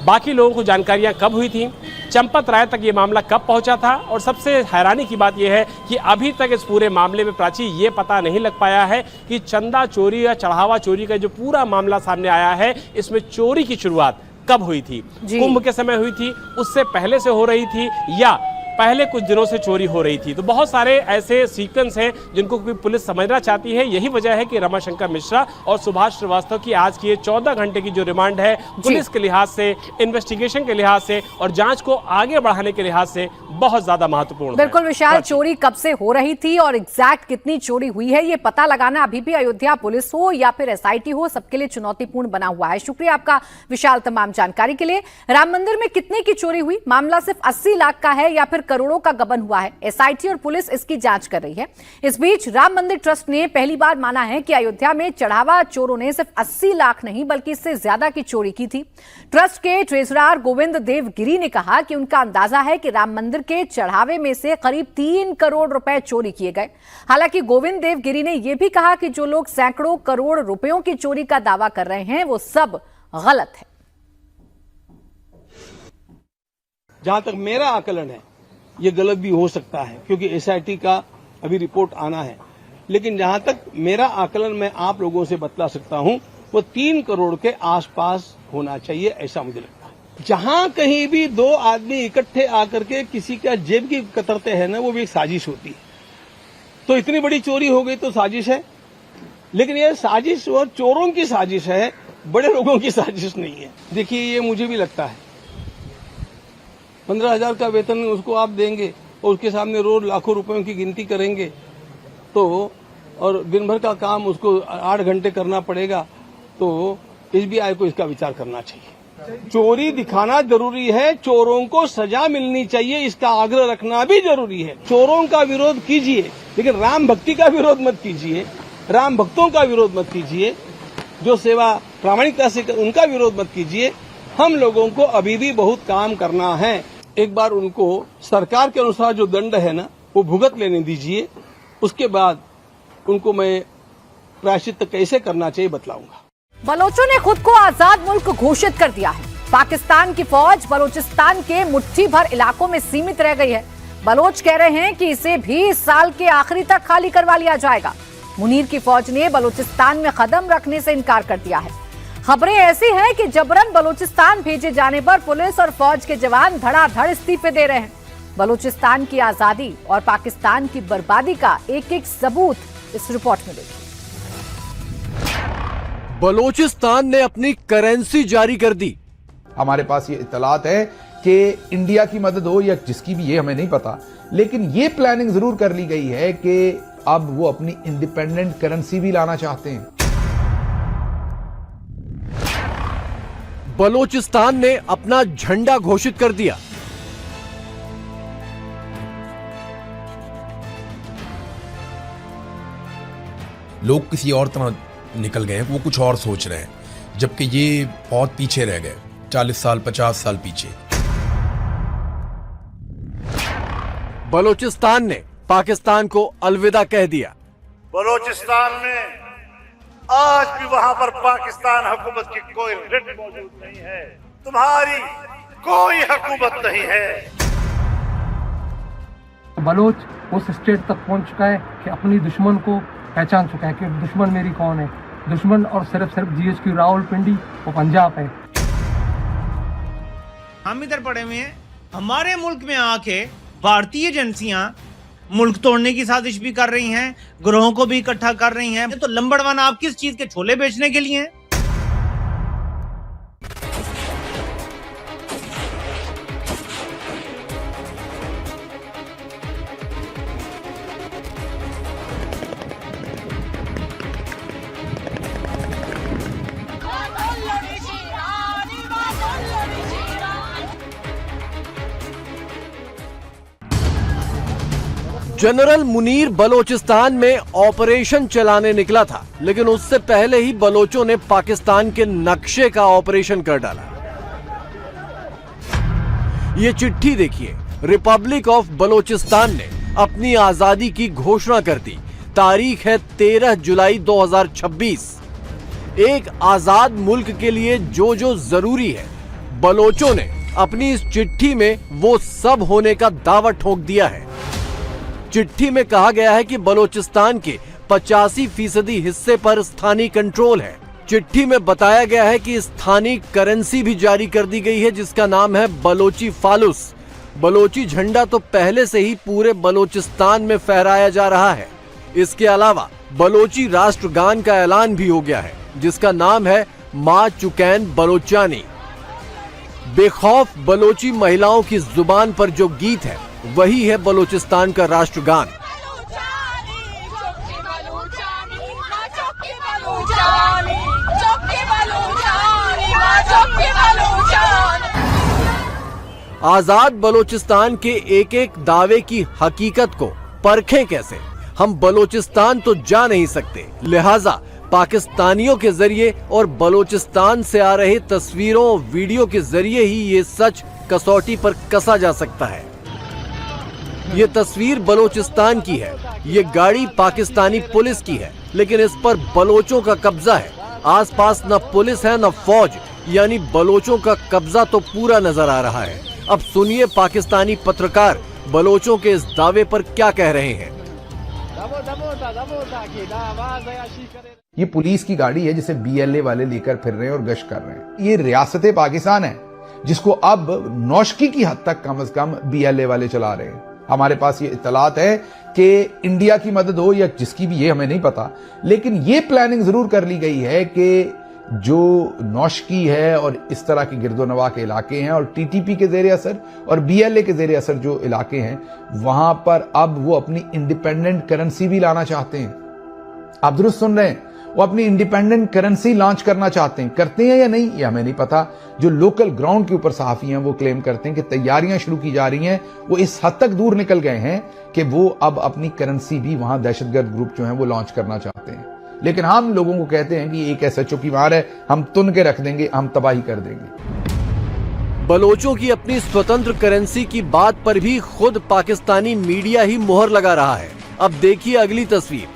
बाकी लोगों को जानकारियां कब हुई थी, चंपत राय तक ये मामला कब पहुंचा था। और सबसे हैरानी की बात यह है कि अभी तक इस पूरे मामले में प्राची ये पता नहीं लग पाया है कि चंदा चोरी या चढ़ावा चोरी का जो पूरा मामला सामने आया है, इसमें चोरी की शुरुआत कब हुई थी, कुंभ के समय हुई थी, उससे पहले से हो रही थी, या पहले कुछ दिनों से चोरी हो रही थी। तो बहुत सारे ऐसे सीक्वेंस हैं जिनको पुलिस समझना चाहती है। यही वजह है कि रमाशंकर मिश्रा और सुभाष श्रीवास्तव की आज की 14 घंटे की जो रिमांड है, पुलिस के लिहाज से, इन्वेस्टिगेशन के लिहाज से और जांच को आगे बढ़ाने के लिहाज से बहुत ज्यादा महत्वपूर्ण है। बिल्कुल विशाल, चोरी कब से हो रही थी और एग्जैक्ट कितनी चोरी हुई है, ये पता लगाना अभी भी अयोध्या पुलिस हो या फिर एसआईटी हो, सबके लिए चुनौतीपूर्ण बना हुआ है। शुक्रिया आपका विशाल तमाम जानकारी के लिए। राम मंदिर में कितने की चोरी हुई, मामला सिर्फ 80 लाख का है या फिर करोड़ों का गबन हुआ है, एसआईटी और पुलिस इसकी जांच कर रही है। इस बीच राम मंदिर ट्रस्ट ने पहली बार माना है कि अयोध्या में चढ़ावा चोरों ने सिर्फ 80 लाख नहीं बल्कि इससे ज्यादा की चोरी की थी। ट्रस्ट के ट्रेजरर गोविंद देव गिरी ने कहा कि उनका अंदाजा है कि राम मंदिर के चढ़ावे में से करीब 3 करोड़ रुपए चोरी किए गए। हालांकि गोविंद देव गिरी ने यह भी कहा कि जो लोग सैकड़ों करोड़ रुपयों की चोरी का दावा कर रहे हैं वो सब गलत है। जहां तक मेरा आकलन है, ये गलत भी हो सकता है, क्योंकि एसआईटी का अभी रिपोर्ट आना है। लेकिन जहां तक मेरा आकलन मैं आप लोगों से बतला सकता हूं, वो 3 करोड़ के आसपास होना चाहिए, ऐसा मुझे लगता है। जहां कहीं भी 2 आदमी इकट्ठे आकर के किसी का जेब की कतरते हैं ना, वो भी एक साजिश होती है। तो इतनी बड़ी चोरी हो गई तो साजिश है, लेकिन ये साजिश वो चोरों की साजिश है, बड़े लोगों की साजिश नहीं है। देखिए, ये मुझे भी लगता है 15,000 का वेतन उसको आप देंगे और उसके सामने रोज लाखों रुपयों की गिनती करेंगे तो, और दिन भर का काम उसको 8 घंटे करना पड़ेगा, तो एसबीआई को इसका विचार करना चाहिए। चोरी दिखाना जरूरी है, चोरों को सजा मिलनी चाहिए, इसका आग्रह रखना भी जरूरी है। चोरों का विरोध कीजिए, लेकिन राम भक्ति का विरोध मत कीजिए, राम भक्तों का विरोध मत कीजिए, जो सेवा प्रामाणिकता से उनका विरोध मत कीजिए। हम लोगों को अभी भी बहुत काम करना है। एक बार उनको सरकार के अनुसार जो दंड है ना, वो भुगत लेने दीजिए, उसके बाद उनको मैं प्रायश्चित कैसे करना चाहिए बतलाऊंगा। बलोचों ने खुद को आजाद मुल्क घोषित कर दिया है। पाकिस्तान की फौज बलूचिस्तान के मुट्ठी भर इलाकों में सीमित रह गई है। बलोच कह रहे हैं कि इसे भी इस साल के आखिरी तक खाली करवा लिया जाएगा। मुनीर की फौज ने बलूचिस्तान में कदम रखने से इनकार कर दिया है। खबरें ऐसी हैं कि जबरन बलूचिस्तान भेजे जाने पर पुलिस और फौज के जवान धड़ाधड़ इस्तीफे दे रहे हैं। बलूचिस्तान की आजादी और पाकिस्तान की बर्बादी का एक-एक सबूत इस रिपोर्ट में देखिए। बलूचिस्तान ने अपनी करेंसी जारी कर दी। हमारे पास ये इत्तलात है कि इंडिया की मदद हो या जिसकी भी, ये हमें नहीं पता, लेकिन ये प्लानिंग जरूर कर ली गई है कि अब वो अपनी इंडिपेंडेंट करेंसी भी लाना चाहते हैं। बलूचिस्तान ने अपना झंडा घोषित कर दिया। लोग किसी और तरह निकल गए, वो कुछ और सोच रहे हैं, जबकि ये बहुत पीछे रह गए, 40 साल 50 साल पीछे। बलूचिस्तान ने पाकिस्तान को अलविदा कह दिया। बलूचिस्तान में आज भी वहां पर पाकिस्तान हुकूमत की कोई रिट मौजूद नहीं है, तुम्हारी कोई हुकूमत नहीं है। बलोच उस स्टेट तक पहुंच चुका है कि अपनी दुश्मन को पहचान चुका है कि दुश्मन मेरी कौन है। दुश्मन और सिर्फ जीएचक्यू रावलपिंडी और पंजाब है। हम इधर पड़े हुए हैं, हमारे मुल्क में आके भारतीय एजेंसियां मुल्क तोड़ने की साजिश भी कर रही हैं, गिरोहों को भी इकट्ठा कर रही हैं। तो लंबड़वाना आप किस चीज के छोले बेचने के लिए हैं? जनरल मुनीर बलोचिस्तान में ऑपरेशन चलाने निकला था, लेकिन उससे पहले ही बलोचों ने पाकिस्तान के नक्शे का ऑपरेशन कर डाला। ये चिट्ठी देखिए, रिपब्लिक ऑफ बलोचिस्तान ने अपनी आजादी की घोषणा कर दी। तारीख है 13 जुलाई 2026। एक आजाद मुल्क के लिए जो जो जरूरी है, बलोचों ने अपनी इस चिट्ठी में वो सब होने का दावा ठोक दिया है। चिट्ठी में कहा गया है कि बलूचिस्तान के 85% हिस्से पर स्थानीय कंट्रोल है। चिट्ठी में बताया गया है कि स्थानीय करेंसी भी जारी कर दी गई है, जिसका नाम है बलोची फालूस। बलोची झंडा तो पहले से ही पूरे बलूचिस्तान में फहराया जा रहा है। इसके अलावा बलोची राष्ट्रगान का ऐलान भी हो गया है, जिसका नाम है माँ चुकैन बलोचानी। बेखौफ बलोची महिलाओं की जुबान पर जो गीत है, वही है बलूचिस्तान का राष्ट्रगान। आजाद बलूचिस्तान के एक एक दावे की हकीकत को परखें कैसे? हम बलूचिस्तान तो जा नहीं सकते, लिहाजा पाकिस्तानियों के जरिए और बलूचिस्तान से आ रहे तस्वीरों और वीडियो के जरिए ही ये सच कसौटी पर कसा जा सकता है। ये तस्वीर बलूचिस्तान की है, ये गाड़ी पाकिस्तानी पुलिस की है, लेकिन इस पर बलोचों का कब्जा है। आसपास न पुलिस है न फौज, यानी बलोचों का कब्जा तो पूरा नजर आ रहा है। अब सुनिए पाकिस्तानी पत्रकार बलोचों के इस दावे पर क्या कह रहे हैं। ये पुलिस की गाड़ी है जिसे BLA वाले लेकर फिर रहे हैं और गश्त कर रहे हैं। ये रियासत पाकिस्तान है जिसको अब नौशकी की हद तक से कम BLA वाले चला रहे हैं। हमारे पास ये इत्तलात है कि इंडिया की मदद हो या जिसकी भी, ये हमें नहीं पता, लेकिन ये प्लानिंग जरूर कर ली गई है कि जो नौशकी है और इस तरह के गिरदोनवा के इलाके हैं और TTP के ज़ेरे असर और BLA के ज़ेरे असर जो इलाके हैं, वहां पर अब वो अपनी इंडिपेंडेंट करेंसी भी लाना चाहते हैं। आप दुरुस्त सुन रहे हैं, वो अपनी इंडिपेंडेंट करेंसी लॉन्च करना चाहते हैं। करते हैं या नहीं ये हमें नहीं पता। जो लोकल ग्राउंड के ऊपर सहाफी हैं वो क्लेम करते हैं कि तैयारियां शुरू की जा रही हैं। वो इस हद तक दूर निकल गए हैं कि वो अब अपनी करेंसी भी वहां दहशतगर्द ग्रुप जो है वो लॉन्च करना चाहते हैं। लेकिन हम लोगों को कहते हैं कि एक SHO की मार है, हम तुन के रख देंगे, हम तबाही कर देंगे। बलोचों की अपनी स्वतंत्र करेंसी की बात पर भी खुद पाकिस्तानी मीडिया ही मोहर लगा रहा है। अब देखिए अगली तस्वीर।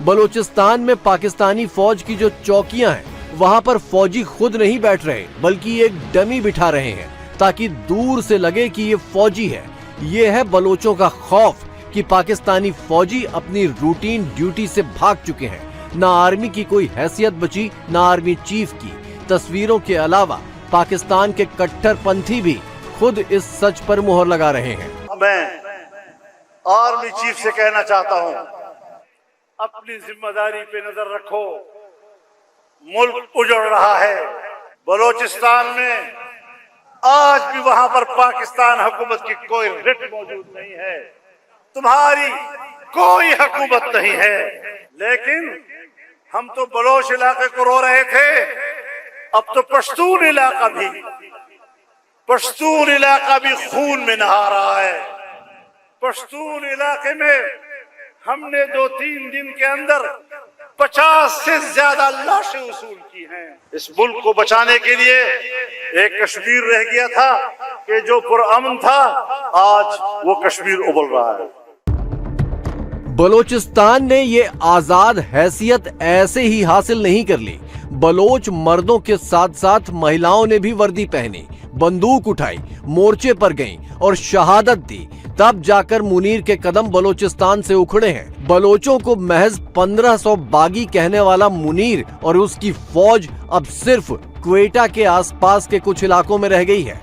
बलोचिस्तान में पाकिस्तानी फौज की जो चौकियां हैं, वहां पर फौजी खुद नहीं बैठ रहे बल्कि एक डमी बिठा रहे हैं ताकि दूर से लगे कि ये फौजी है। ये है बलोचों का खौफ कि पाकिस्तानी फौजी अपनी रूटीन ड्यूटी से भाग चुके हैं। ना आर्मी की कोई हैसियत बची, ना आर्मी चीफ की। तस्वीरों के अलावा पाकिस्तान के कट्टरपंथी भी खुद इस सच पर मोहर लगा रहे हैं। मैं आर्मी चीफ से कहना चाहता हूं, अपनी जिम्मेदारी पे नजर रखो। मुल्क उजड़ रहा है। बलोचिस्तान में आज भी वहां पर पाकिस्तान हुकूमत की कोई रिट मौजूद नहीं है, तुम्हारी कोई हुकूमत नहीं है। लेकिन हम तो बलोच इलाके को रो रहे थे, अब तो पश्तून इलाका भी खून में नहा रहा है। पश्तून इलाके में हमने 2-3 दिन के अंदर 50 से ज्यादा लाशें वसूल की हैं। इस मुल्क को बचाने के लिए एक कश्मीर रह गया था कि जो पुरअमन था, आज वो कश्मीर उबल रहा है। बलोचिस्तान ने ये आजाद हैसियत ऐसे ही हासिल नहीं कर ली। बलोच मर्दों के साथ साथ महिलाओं ने भी वर्दी पहनी, बंदूक उठाई, मोर्चे पर गईं और शहादत दी। तब जाकर मुनीर के कदम बलोचिस्तान से उखड़े हैं। बलोचों को महज 1500 बागी कहने वाला मुनीर और उसकी फौज अब सिर्फ क्वेटा के आसपास के कुछ इलाकों में रह गई है।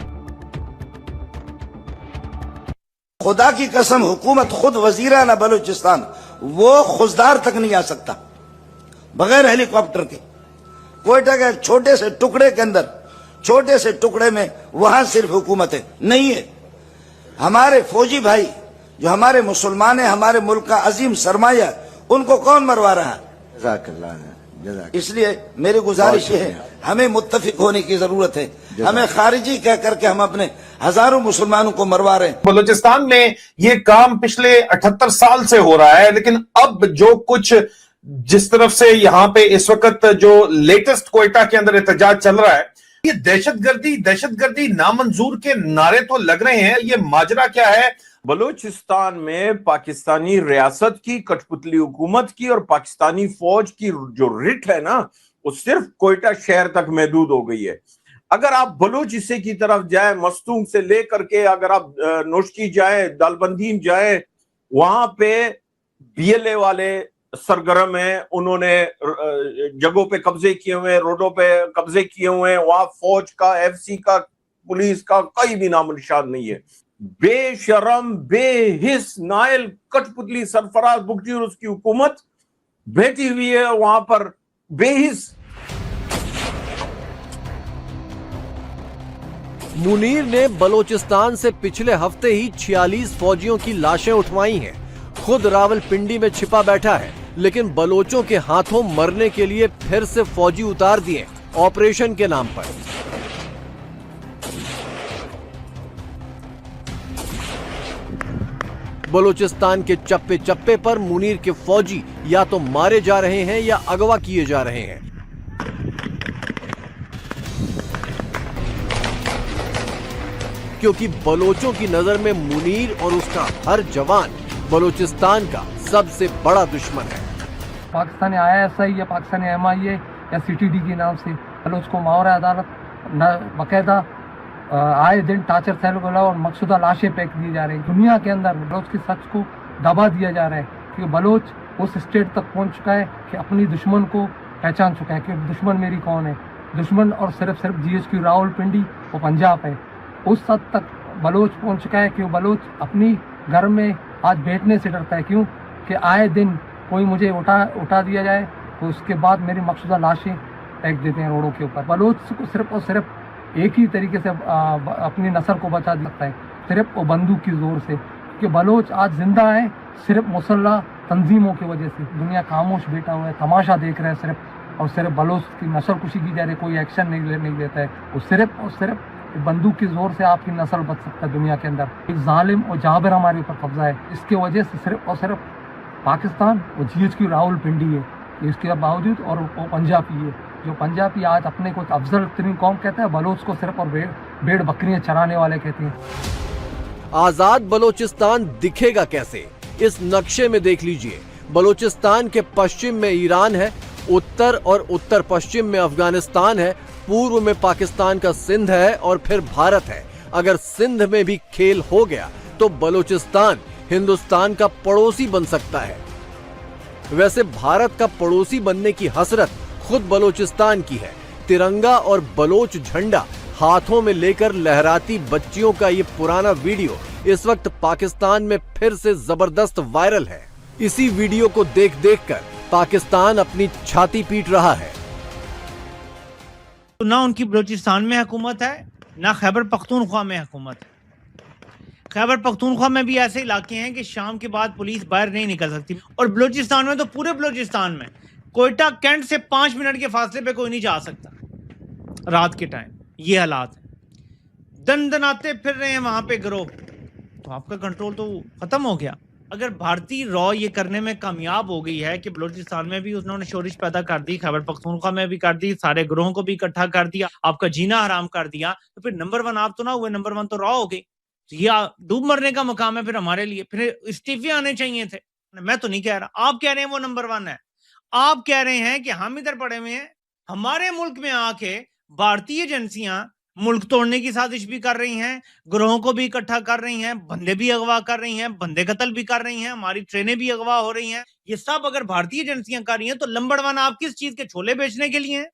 खुदा की कसम, हुकूमत खुद वजीराना बलूचिस्तान वो खुजदार तक नहीं आ सकता बगैर हेलीकॉप्टर के। क्वेटा के छोटे से टुकड़े के अंदर, छोटे से टुकड़े में वहां सिर्फ हुकूमत है, नहीं है। हमारे फौजी भाई जो हमारे मुसलमान है, हमारे मुल्क का अजीम सरमाया, उनको कौन मरवा रहा है? इसलिए मेरी गुजारिश ये है, हमें मुत्तफिक होने की जरूरत है। हमें खारिजी कह करके हम अपने हजारों मुसलमानों को मरवा रहे हैं। बलूचिस्तान में ये काम पिछले 78 साल से हो रहा है, लेकिन अब जो कुछ जिस तरफ से यहाँ पे इस वक्त जो लेटेस्ट क्वेटा के अंदर एहतजाज चल रहा है, ये दहशतगर्दी नामंजूर के नारे तो लग रहे हैं। ये माजरा क्या है? बलूचिस्तान में पाकिस्तानी रियासत की, कठपुतली हुकूमत की और पाकिस्तानी फौज की जो रिट है ना, वो सिर्फ क्वेटा शहर तक महदूद हो गई है। अगर आप बलूच हिस्से की तरफ जाए, मस्तूंग से लेकर के अगर आप नोशकी जाए, दालबंदीन जाए, वहां पे BLA वाले सरगर्म है। उन्होंने जगहों पे कब्जे किए हुए, रोडों पे कब्जे किए हुए हैं। वहां फौज का, FC का, पुलिस का कोई भी नामो निशान नहीं है। बेशरम, बेहिस, नायल, कठपुतली सरफराज बुगटी और उसकी हुकूमत बैठी हुई है वहां पर बेहिस। मुनीर ने बलोचिस्तान से पिछले हफ्ते ही 46 फौजियों की लाशें उठवाई हैं। खुद रावलपिंडी में छिपा बैठा है, लेकिन बलोचों के हाथों मरने के लिए फिर से फौजी उतार दिए ऑपरेशन के नाम पर। बलोचिस्तान के चप्पे चप्पे पर मुनीर के फौजी या तो मारे जा रहे हैं या अगवा किए जा रहे हैं। क्योंकि बलोचों की नजर में मुनीर और उसका हर जवान बलोचिस्तान का सबसे बड़ा दुश्मन है। पाकिस्तानी ISI या पाकिस्तानी MIA या CTD के नाम से बलोच को मावरा अदालत बाकायदा आए दिन टार्चर सेल को और मकसूदा लाशें पैक दी जा रही है। दुनिया के अंदर बलोच के सच को दबा दिया जा रहा है। कि बलोच उस स्टेट तक पहुंच चुका है कि अपनी दुश्मन को पहचान चुका है कि दुश्मन मेरी कौन है। दुश्मन और सिर्फ GHQ रावलपिंडी और पंजाब है। उस हद तक बलोच पहुंच चुका है कि वो बलोच अपनी घर में आज बैठने से डरता है। क्यों कि आए दिन कोई मुझे उठा दिया जाए तो उसके बाद मेरी मकसूदा लाशें फेंक देते हैं रोडों के ऊपर। बलोच को सिर्फ और सिर्फ एक ही तरीके से अपनी नस्ल को बचा सकता है, सिर्फ वो बंदूक की जोर से। कि बलोच आज जिंदा है सिर्फ मुसल्ला तंजीमों की वजह से। दुनिया खामोश बैठा हुआ है, तमाशा देख रहा है सिर्फ और सिर्फ। बलोच की नस्ल कुशी की जा रही है, कोई एक्शन नहीं लेता है। वो सिर्फ और सिर्फ बंदूक की जोर से आपकी नस्ल बच सकता है दुनिया के अंदर। एक जालिम और जाबिर हमारे ऊपर कब्जा है। इसके वजह से सिर्फ और सिर्फ पाकिस्तान और GHQ रावलपिंडी है, इसके बावजूद और वो पंजाबी है। जो पंजाबी आज अपने को अफजल तरीन कौम कहता है, बलोच को सिर्फ और भेड़ बकरियां चराने वाले कहते हैं। आजाद बलोचिस्तान दिखेगा कैसे, इस नक्शे में देख लीजिए। बलोचिस्तान के पश्चिम में ईरान है, उत्तर और उत्तर पश्चिम में अफगानिस्तान है, पूर्व में पाकिस्तान का सिंध है और फिर भारत है। अगर सिंध में भी खेल हो गया तो बलोचिस्तान हिंदुस्तान का पड़ोसी बन सकता है। वैसे भारत का पड़ोसी बनने की हसरत खुद बलोचिस्तान की है। तिरंगा और बलोच झंडा हाथों में लेकर लहराती बच्चियों का ये पुराना वीडियो इस वक्त पाकिस्तान में फिर से जबरदस्त वायरल है। इसी वीडियो को देख कर पाकिस्तान अपनी छाती पीट रहा है। तो ना उनकी बलूचिस्तान में हुकूमत है, ना खैबर पख्तूनख्वा में हुकूमत है। खैबर पख्तूनख्वा में भी ऐसे इलाके हैं कि शाम के बाद पुलिस बाहर नहीं निकल सकती, और बलूचिस्तान में तो पूरे बलूचिस्तान में कोयटा कैंट से 5 मिनट के फासले पे कोई नहीं जा सकता रात के टाइम। ये हालात है, दनदनाते फिर रहे हैं वहां पे गिरोह, तो आपका कंट्रोल तो खत्म हो गया। अगर भारतीय रॉ ये करने में कामयाब हो गई है कि बलूचिस्तान में भी उन्होंने शोरिश पैदा कर दी, खैबर पख्तूनख्वा में भी कर दी, सारे गिरोहों को भी इकट्ठा कर दिया, आपका जीना हराम कर दिया, तो फिर नंबर 1 आप तो ना हुए, नंबर 1 तो रॉ हो गई। तो ये डूब मरने का मकाम है फिर हमारे लिए। फिर इस्तीफे आने चाहिए थे। मैं तो नहीं कह रहा, आप कह रहे हैं वो नंबर 1 है। आप कह रहे हैं कि हम इधर पड़े हुए हैं, हमारे मुल्क में आके भारतीय एजेंसियां मुल्क तोड़ने की साजिश भी कर रही हैं, गिरोहों को भी इकट्ठा कर रही हैं, बंदे भी अगवा कर रही हैं, बंदे कत्ल भी कर रही हैं, हमारी ट्रेनें भी अगवा हो रही हैं। ये सब अगर भारतीय एजेंसियां कर रही हैं तो नंबर 1 आप किस चीज के छोले बेचने के लिए हैं?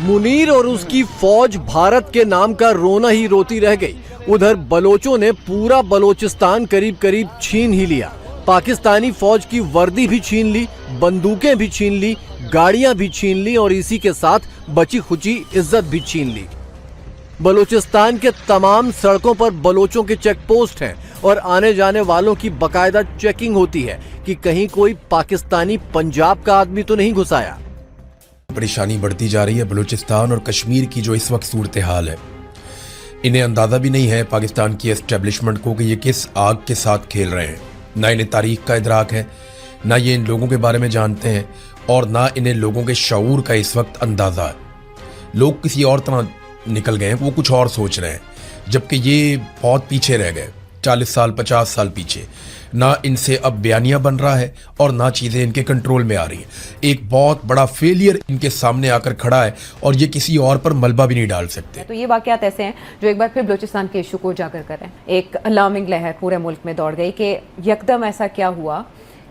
मुनीर और उसकी फौज भारत के नाम का रोना ही रोती रह गई। उधर बलोचों ने पूरा बलोचिस्तान करीब करीब छीन ही लिया। पाकिस्तानी फौज की वर्दी भी छीन ली, बंदूकें भी छीन ली, गाड़ियां भी छीन ली और इसी के साथ बची खुची इज्जत भी छीन ली। बलोचिस्तान के तमाम सड़कों पर बलोचों के चेक पोस्ट हैं और आने जाने वालों की बकायदा चेकिंग होती है कि कहीं कोई पाकिस्तानी पंजाब का आदमी तो नहीं घुसाया। परेशानी बढ़ती जा रही है बलूचिस्तान और कश्मीर की जो इस वक्त सूरत हाल है। इन्हें अंदाजा भी नहीं है पाकिस्तान की एस्टेब्लिशमेंट को कि ये किस आग के साथ खेल रहे हैं। ना इन्हें तारीख का इदराक है, ना ये इन लोगों के बारे में जानते हैं और ना इन्हें लोगों के शऊर का इस वक्त अंदाजा है। लोग किसी और तरह निकल गए हैं, वो कुछ और सोच रहे हैं, जबकि ये बहुत पीछे रह गए, 40 साल 50 साल पीछे। ना इनसे अब बयानिया बन रहा है और ना चीज़ें इनके कंट्रोल में आ रही हैं। एक बहुत बड़ा फेलियर इनके सामने आकर खड़ा है और ये किसी और पर मलबा भी नहीं डाल सकते। तो ये वाकयात ऐसे हैं जो एक बार फिर बलूचिस्तान के इशू को उजागर करें। एक अलार्मिंग लहर पूरे मुल्क में दौड़ गई कि यकदम ऐसा क्या हुआ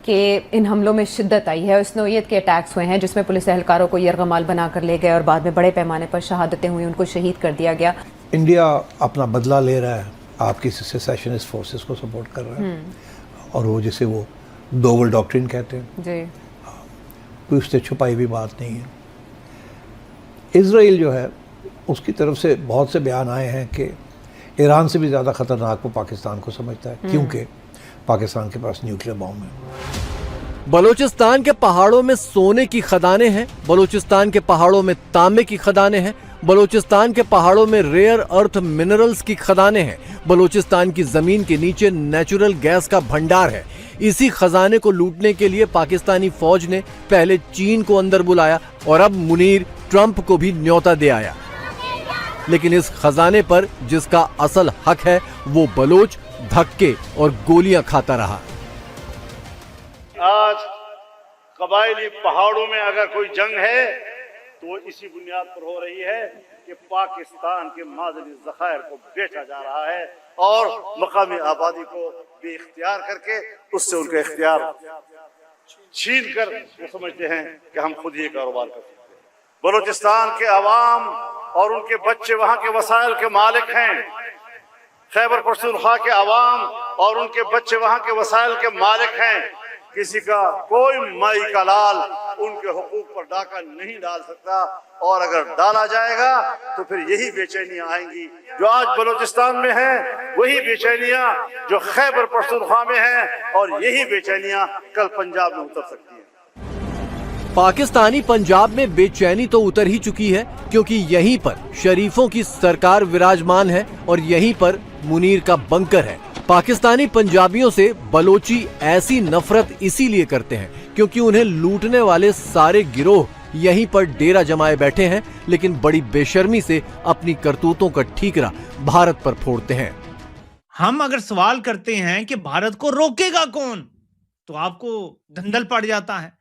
कि इन हमलों में शिद्दत आई है। इस नौइयत के अटैक्स हुए हैं जिसमें पुलिस एहलकारों को यरगमाल बनाकर ले गए और बाद में बड़े पैमाने पर शहादतें हुई, उनको शहीद कर दिया गया। इंडिया अपना बदला ले रहा है, आपकी सेसेशनिस्ट फोर्सेस को सपोर्ट कर रहा है और वो जिसे वो डोवल डॉक्ट्रिन कहते हैं जी, कोई उससे छुपाई भी बात नहीं है। इजराइल जो है उसकी तरफ से बहुत से बयान आए हैं कि ईरान से भी ज़्यादा ख़तरनाक वो पाकिस्तान को समझता है क्योंकि पाकिस्तान के पास न्यूक्लियर बॉम्ब है। बलूचिस्तान के पहाड़ों में सोने की खदानें हैं, बलूचिस्तान के पहाड़ों में तांबे की खदानें हैं, बलूचिस्तान के पहाड़ों में रेयर अर्थ मिनरल्स की खदानें हैं, बलूचिस्तान की जमीन के नीचे नेचुरल गैस का भंडार है। इसी खजाने को लूटने के लिए पाकिस्तानी फौज ने पहले चीन को अंदर बुलाया और अब मुनीर ट्रंप को भी न्योता दे आया। लेकिन इस खजाने पर जिसका असल हक है वो बलोच धक्के और गोलियां खाता रहा। आज कबायली पहाड़ों में अगर कोई जंग है तो वो इसी बुनियाद पर हो रही है कि पाकिस्तान के मादनी ज़खायर को बेचा जा रहा है और मकामी आबादी को बेइख्तियार करके उससे उनका इख्तियार छीन कर वो समझते हैं कि हम खुद ही कारोबार कर सकते हैं। बलूचिस्तान के अवाम और उनके बच्चे वहां के वसाइल के मालिक हैं। खैबर पख्तूनख्वा के अवाम और उनके बच्चे वहां के वसाइल के मालिक हैं। किसी का कोई माई का लाल उनके हुकूक पर डाका नहीं डाल सकता, और अगर डाला जाएगा तो फिर यही बेचैनियां आएंगी जो आज बलूचिस्तान में हैं, वही बेचैनियां जो खैबर पख्तूनख्वा में हैं, और यही बेचैनियां कल पंजाब में उतर सकती हैं। पाकिस्तानी पंजाब में बेचैनी तो उतर ही चुकी है, क्योंकि यहीं पर शरीफों की सरकार विराजमान है और यहीं पर मुनीर का बंकर है। पाकिस्तानी पंजाबियों से बलोची ऐसी नफरत इसीलिए करते हैं क्योंकि उन्हें लूटने वाले सारे गिरोह यहीं पर डेरा जमाए बैठे हैं, लेकिन बड़ी बेशर्मी से अपनी करतूतों का ठीकरा भारत पर फोड़ते हैं। हम अगर सवाल करते हैं कि भारत को रोकेगा कौन, तो आपको धंधल पड़ जाता है,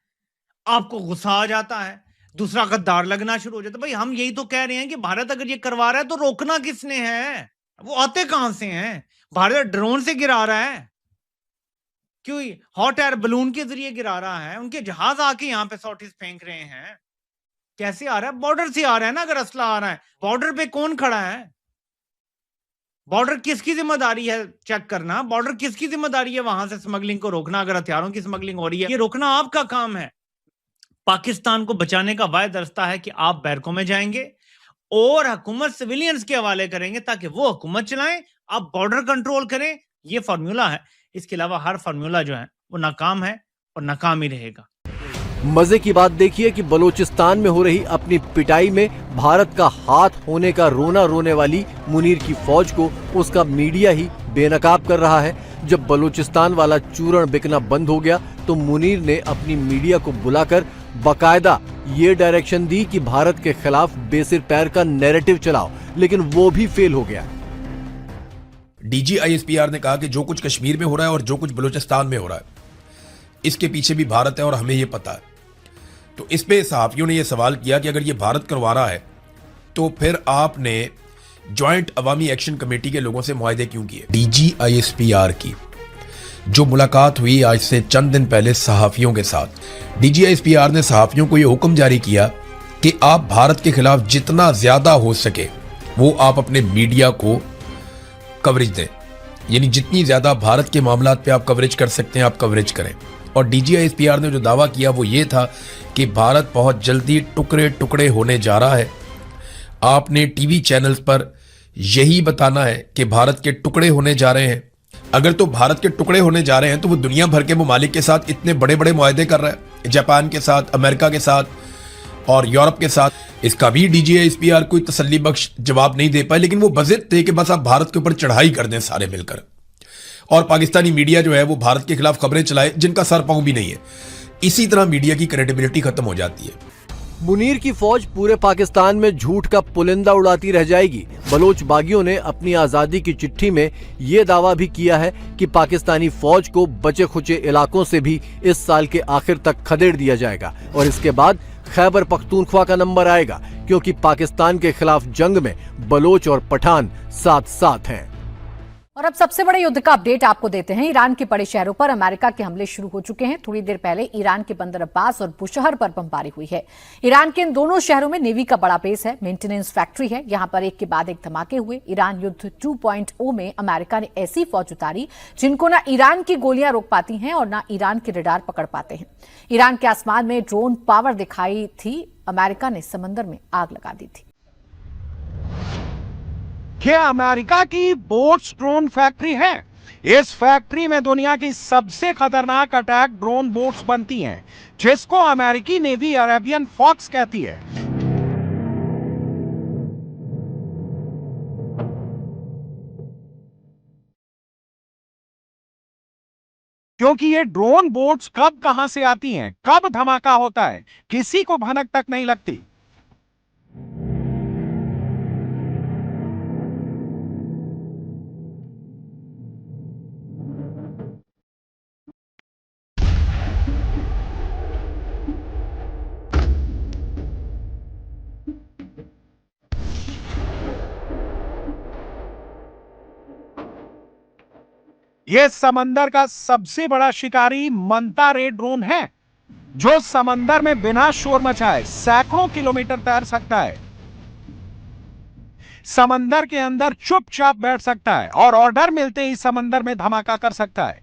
आपको गुस्सा आ जाता है, दूसरा गद्दार लगना शुरू हो जाता है। भाई हम यही तो कह रहे हैं कि भारत अगर ये करवा रहा है तो रोकना किसने है? वो आते कहां से हैं? भारत ड्रोन से गिरा रहा है, क्यों हॉट एयर बलून के जरिए गिरा रहा है, उनके जहाज आके यहाँ पे सॉटिस फेंक रहे हैं। कैसे आ रहा है? बॉर्डर से आ रहा है ना। अगर असला आ रहा है, बॉर्डर पे कौन खड़ा है? बॉर्डर किसकी जिम्मेदारी है चेक करना? बॉर्डर किसकी जिम्मेदारी है वहां से स्मगलिंग को रोकना? अगर हथियारों की स्मगलिंग हो रही है, ये रोकना आपका काम है। पाकिस्तान को बचाने का वायदा रास्ता है कि आप बैरकों में जाएंगे और हुकूमत सिविलियंस के हवाले करेंगे ताकि वो हुकूमत चलाएं, आप बॉर्डर कंट्रोल करें। ये फार्मूला है। इसके अलावा हर फार्मूला जो है वो नाकाम है और नाकाम ही रहेगा। मजे की बात देखिए कि बलूचिस्तान में हो रही अपनी पिटाई में भारत का हाथ होने का रोना रोने वाली मुनीर की फौज को उसका मीडिया ही बेनकाब कर रहा है। जब बलूचिस्तान वाला चूरण बिकना बंद हो गया तो मुनीर ने अपनी मीडिया को बुलाकर बाकायदा ये डायरेक्शन दी कि भारत के खिलाफ बेसिर पैर का नैरेटिव चलाओ, लेकिन वो भी फेल हो गया। डीजी आईएसपीआर ने कहा कि जो कुछ कश्मीर में हो रहा है और जो कुछ बलूचिस्तान में हो रहा है, इसके पीछे भी भारत है और हमें ये पता है। तो इस पे सहाफियों ने यह सवाल किया कि अगर ये भारत करवा रहा है तो फिर आपने ज्वाइंट अवामी एक्शन कमेटी के लोगों से मुआहदे क्यों किए? डीजी आईएसपीआर की जो मुलाकात हुई आज से चंद दिन पहले सहाफियों के साथ, डीजी आईएसपीआर ने सहाफियों को यह हुक्म जारी किया कि आप भारत के खिलाफ जितना ज्यादा हो सके वो आप अपने मीडिया को कवरेज दें, यानी जितनी ज्यादा भारत के मामलात पे आप कवरेज कर सकते हैं आप कवरेज करें। और डीजी आईएसपीआर ने जो दावा किया वो ये था कि भारत बहुत जल्दी टुकड़े टुकड़े होने जा रहा है। आपने टीवी चैनल्स पर यही बताना है कि भारत के टुकड़े होने जा रहे हैं। अगर तो भारत के टुकड़े होने जा रहे हैं तो वो दुनिया भर के ममालिक के साथ इतने बड़े बड़े मुआहदे कर रहा है, जापान के साथ, अमेरिका के साथ और यूरोप के साथ। इसका भी डीजी आईएसपीआर कोई तसल्ली बख्श जवाब नहीं दे पाए, लेकिन वो बज़िद थे कि बस आप भारत के ऊपर चढ़ाई कर दें सारे मिलकर, और पाकिस्तानी मीडिया जो है वो भारत के खिलाफ खबरें चलाए जिनका सर पांव भी नहीं है। इसी तरह मीडिया की क्रेडिबिलिटी खत्म हो जाती है। मुनीर की फौज पूरे पाकिस्तान में झूठ का पुलिंदा उड़ाती रह जाएगी। बलोच बागियों ने अपनी आजादी की चिट्ठी में ये दावा भी किया है कि पाकिस्तानी फौज को बचे खुचे इलाकों से भी इस साल के आखिर तक खदेड़ दिया जाएगा और इसके बाद खैबर पख्तूनख्वा का नंबर आएगा, क्योंकि पाकिस्तान के खिलाफ जंग में बलोच और पठान साथ साथ हैं। और अब सबसे बड़े युद्ध का अपडेट आपको देते हैं। ईरान के बड़े शहरों पर अमेरिका के हमले शुरू हो चुके हैं। थोड़ी देर पहले ईरान के बंदर अब्बास और बुशहर पर बमबारी हुई है। ईरान के इन दोनों शहरों में नेवी का बड़ा बेस है, मेंटेनेंस फैक्ट्री है। यहां पर एक के बाद एक धमाके हुए। ईरान युद्ध 2.0 में अमेरिका ने ऐसी फौज उतारी जिनको ना ईरान की गोलियां रोक पाती हैं और ना ईरान के रडार पकड़ पाते हैं। ईरान के आसमान में ड्रोन पावर दिखाई थी। अमेरिका ने समंदर में आग लगा दी थी। क्या अमेरिका की बोट्स ड्रोन फैक्ट्री है? इस फैक्ट्री में दुनिया की सबसे खतरनाक अटैक ड्रोन बोट्स बनती हैं, जिसको अमेरिकी नेवी अरेबियन फॉक्स कहती है। क्योंकि ये ड्रोन बोट्स कब कहां से आती हैं, कब धमाका होता है, किसी को भनक तक नहीं लगती। ये समंदर का सबसे बड़ा शिकारी मंता रे ड्रोन है, जो समंदर में बिना शोर मचाए सैकड़ों किलोमीटर तैर सकता है, समंदर के अंदर चुपचाप बैठ सकता है और ऑर्डर मिलते ही समंदर में धमाका कर सकता है।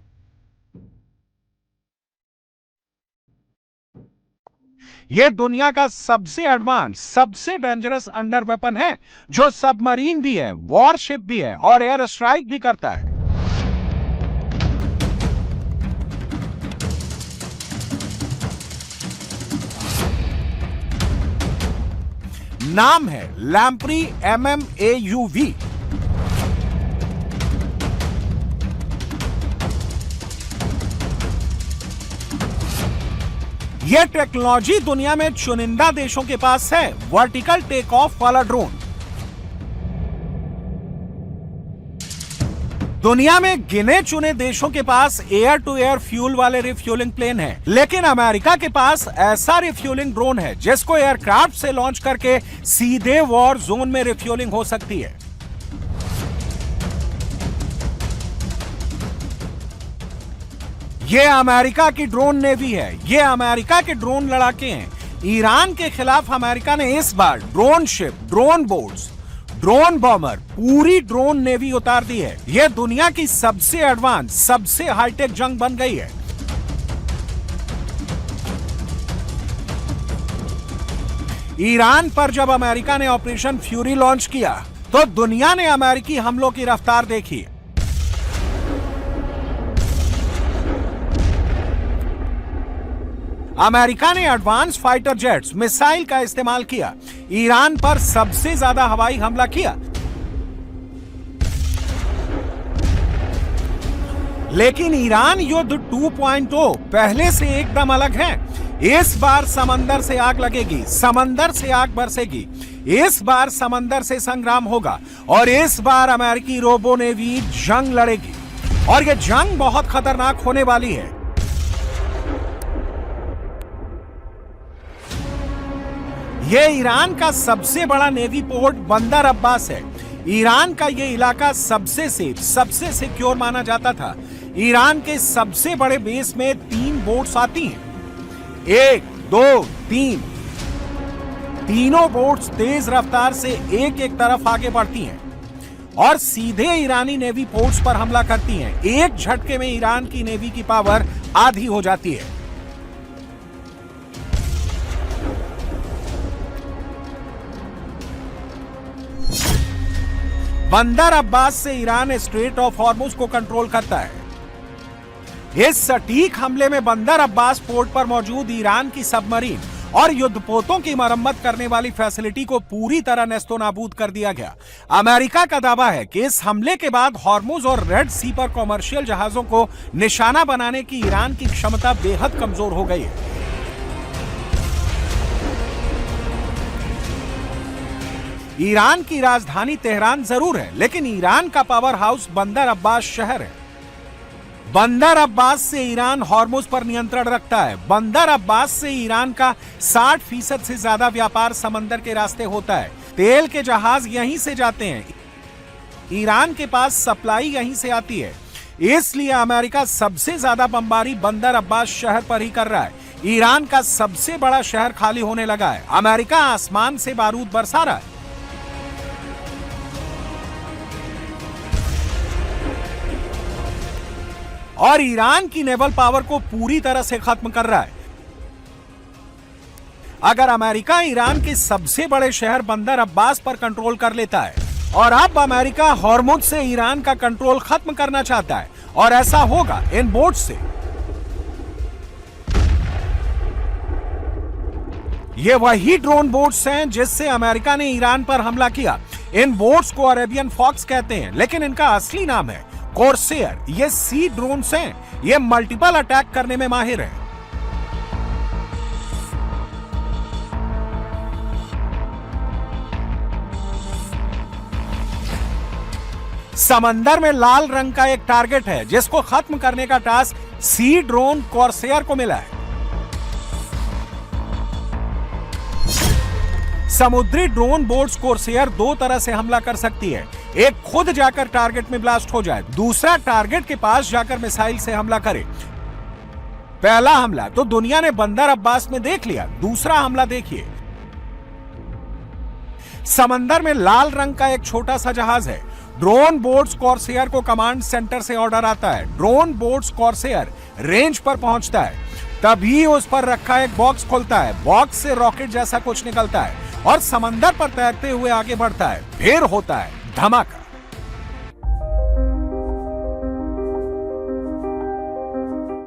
यह दुनिया का सबसे एडवांस, सबसे डेंजरस अंडर वेपन है, जो सबमरीन भी है, वॉरशिप भी है और एयर स्ट्राइक भी करता है। नाम है लैम्प्री MMAUV। यह टेक्नोलॉजी दुनिया में चुनिंदा देशों के पास है, वर्टिकल टेक ऑफ वाला ड्रोन। दुनिया में गिने चुने देशों के पास एयर टू एयर फ्यूल वाले रिफ्यूलिंग प्लेन हैं, लेकिन अमेरिका के पास ऐसा रिफ्यूलिंग ड्रोन है जिसको एयरक्राफ्ट से लॉन्च करके सीधे वॉर जोन में रिफ्यूलिंग हो सकती है। यह अमेरिका की ड्रोन नेवी है, ये अमेरिका के ड्रोन लड़ाके हैं। ईरान के खिलाफ अमेरिका ने इस बार drone ship, drone boats, drone bomber, पूरी ड्रोन नेवी उतार दी है। यह दुनिया की सबसे एडवांस, सबसे हाईटेक जंग बन गई है। ईरान पर जब अमेरिका ने ऑपरेशन फ्यूरी लॉन्च किया तो दुनिया ने अमेरिकी हमलों की रफ्तार देखी। अमेरिका ने एडवांस फाइटर जेट्स, मिसाइल का इस्तेमाल किया, ईरान पर सबसे ज्यादा हवाई हमला किया। लेकिन ईरान युद्ध 2.0 पहले से एकदम अलग है। इस बार समंदर से आग लगेगी, समंदर से आग बरसेगी, इस बार समंदर से संग्राम होगा और इस बार अमेरिकी रोबो नेवी जंग लड़ेगी और यह जंग बहुत खतरनाक होने वाली है। यह ईरान का सबसे बड़ा नेवी पोर्ट बंदर अब्बास है। ईरान का यह इलाका सबसे सेफ, सबसे सिक्योर माना जाता था। ईरान के सबसे बड़े बेस में 3 बोट्स आती हैं, 1, 2, 3। तीनों बोट्स तेज रफ्तार से एक एक तरफ आगे बढ़ती हैं और सीधे ईरानी नेवी पोर्ट्स पर हमला करती हैं। एक झटके में ईरान की नेवी की पावर आधी हो जाती है। बंदर अब्बास से ईरान स्ट्रेट ऑफ हॉर्मुज को कंट्रोल करता है। इस सटीक हमले में बंदर अब्बास पोर्ट पर मौजूद ईरान की सबमरीन और युद्धपोतों की मरम्मत करने वाली फैसिलिटी को पूरी तरह नेस्तोनाबूद कर दिया गया। अमेरिका का दावा है कि इस हमले के बाद हॉर्मुज और रेड सी पर कॉमर्शियल जहाजों को निशाना बनाने की ईरान की क्षमता बेहद कमजोर हो गई है। ईरान की राजधानी तेहरान जरूर है, लेकिन ईरान का पावर हाउस बंदर अब्बास शहर है। बंदर अब्बास से ईरान हॉर्मुज पर नियंत्रण रखता है। बंदर अब्बास से ईरान का 60% से ज्यादा व्यापार समंदर के रास्ते होता है। तेल के जहाज यहीं से जाते हैं, ईरान के पास सप्लाई यहीं से आती है। इसलिए अमेरिका सबसे ज्यादा बमबारी बंदर अब्बास शहर पर ही कर रहा है। ईरान का सबसे बड़ा शहर खाली होने लगा है। अमेरिका आसमान से बारूद बरसा रहा है। और ईरान की नेवल पावर को पूरी तरह से खत्म कर रहा है। अगर अमेरिका ईरान के सबसे बड़े शहर बंदर अब्बास पर कंट्रोल कर लेता है और अब अमेरिका हॉर्मुज से ईरान का कंट्रोल खत्म करना चाहता है, और ऐसा होगा इन बोट से। ये वही ड्रोन बोट्स हैं जिससे अमेरिका ने ईरान पर हमला किया। इन बोट्स को अरेबियन फॉक्स कहते हैं, लेकिन इनका असली नाम है कॉर्सेयर। ये सी ड्रोन्स हैं, ये मल्टीपल अटैक करने में माहिर हैं। समंदर में लाल रंग का एक टारगेट है जिसको खत्म करने का टास्क सी ड्रोन कॉर्सेयर को मिला है। समुद्री ड्रोन बोट्स कॉर्सेयर 2 तरह से हमला कर सकती है। एक खुद जाकर टारगेट में ब्लास्ट हो जाए, दूसरा टारगेट के पास जाकर मिसाइल से हमला करे। पहला हमला तो दुनिया ने बंदर अब्बास में देख लिया, दूसरा हमला देखिए। समंदर में लाल रंग का एक छोटा सा जहाज है। ड्रोन बोट्स कॉर्सेयर को कमांड सेंटर से ऑर्डर आता है। ड्रोन बोट्स कॉर्सेयर रेंज पर पहुंचता है, तभी उस पर रखा एक बॉक्स खुलता है। बॉक्स से रॉकेट जैसा कुछ निकलता है और समंदर पर तैरते हुए आगे बढ़ता है। फिर होता है धमाका।